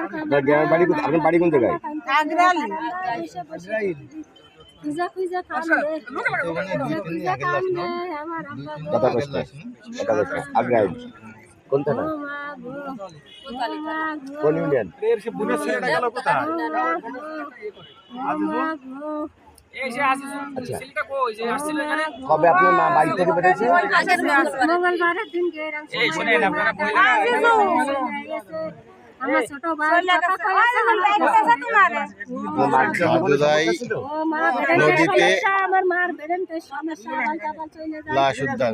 আপনার গ্রামের বাড়ি কোথায়? আপনার বাড়ি কোন জায়গায়? কথা কষ্ট আগ্রায় কোন থানা? কোন ইউনিয়ন? আচ্ছা, কবে আপনার মা বাড়ি থেকে বেরিয়েছে? নদীতে লাশ উদ্ধার।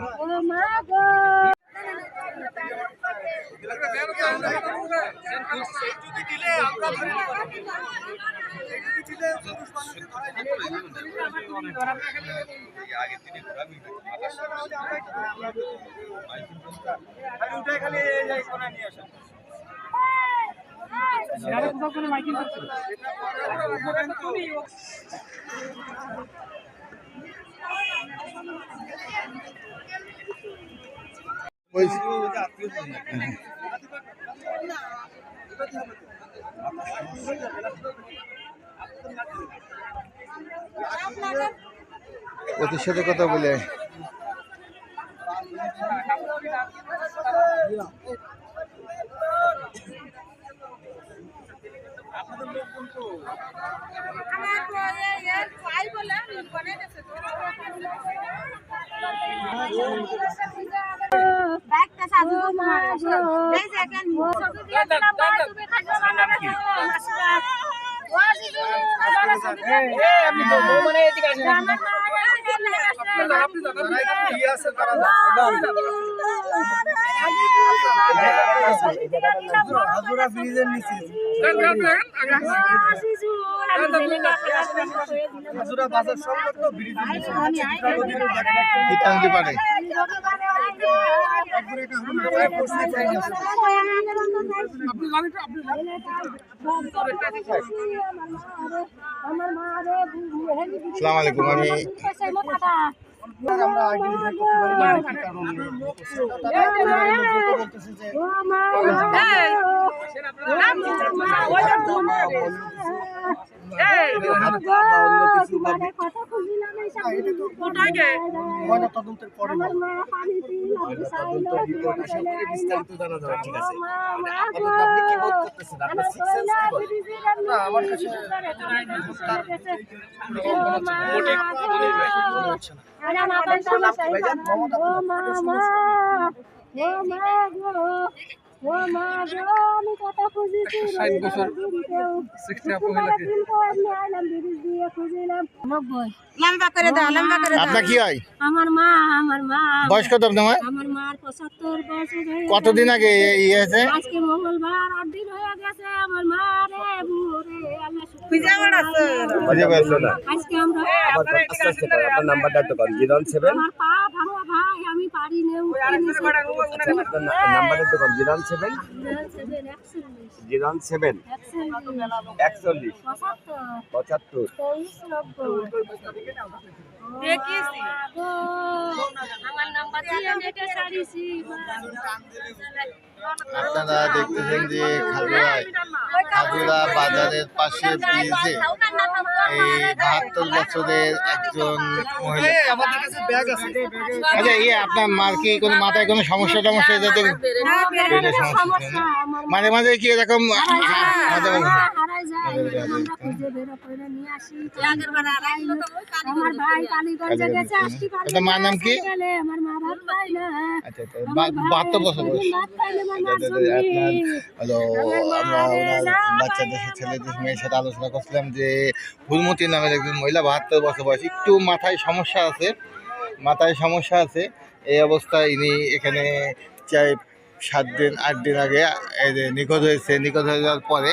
ওদের সাথে কথা বলে আসসালামু আলাইকুম। তদন্তের পরে বিস্তারিত জানা যাবে। ঠিক আছে, আপনি কি বোধ করতেছেন? আপনার আমার কাছে আপনার কি হয়? আমার মা বয়স কত আপনার? আমার মার 75 বছর হয়ে গেছে। কতদিন আগে ইয়ে হয়েছে? আজকে মঙ্গলবার 8 দিন হয়ে গেছে। আমার মা রে বুড়ে আল্লাহ আজকে আমরা আপনার নাম্বারটা একটু কর। 017 আমার পা ভাঙা ভাই, আমি পারি না আপনার নাম্বারটা একটু কর। 017 017 41 75 আমার নাম্বার দিয়ে নেটে সারিছি। আপনারা দেখতেছেন যে খাজুরা বাজারের পাশে ব্রিজে এই 72 বছরের একজন মহিলা। আচ্ছা, আপনার মার কি কোনো মাথায় কোনো সমস্যা টমস্যা? যাতে মাঝে মাঝে কি এরকম মার নাম কি? আচ্ছা, 72 বছর বয়স। হ্যালো, আমরা ওনার বাচ্চাদের ছেলেদের মেয়ের সাথে আলোচনা করছিলাম যে ফুলমতি নামের একজন মহিলা 72 বছর বয়স, একটু মাথায় সমস্যা আছে। এই অবস্থায় ইনি এখানে 7 দিন 8 দিন আগে নিখোঁজ হয়েছে। নিখোঁজ হয়ে যাওয়ার পরে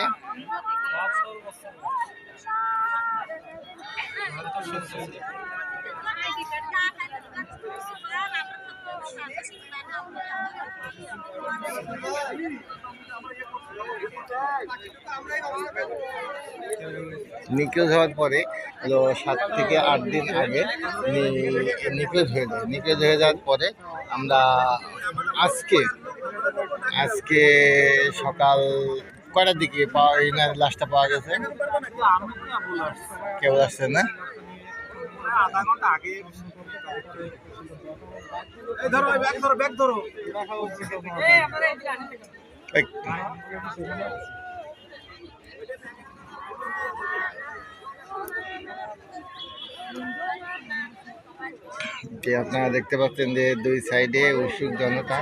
নিখোঁজ হওয়ার পরে 7 থেকে 8 দিন আগে নিখোঁজ হয়ে যায়। নিখোঁজ হয়ে যাওয়ার পরে আমরা আজকে সকাল কয়টার দিকে লাশটা পাওয়া গেছে? কেউ আসছে না? আধা ঘন্টা আগে এই ধরো ব্যাগ ধরো ব্যাগ ধরো যে আপনারা দেখতে পাচ্ছেন যে দুই সাইডে উৎসুক জনতা।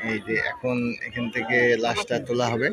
এই যে এখন এখান থেকে লাশটা তোলা হবে।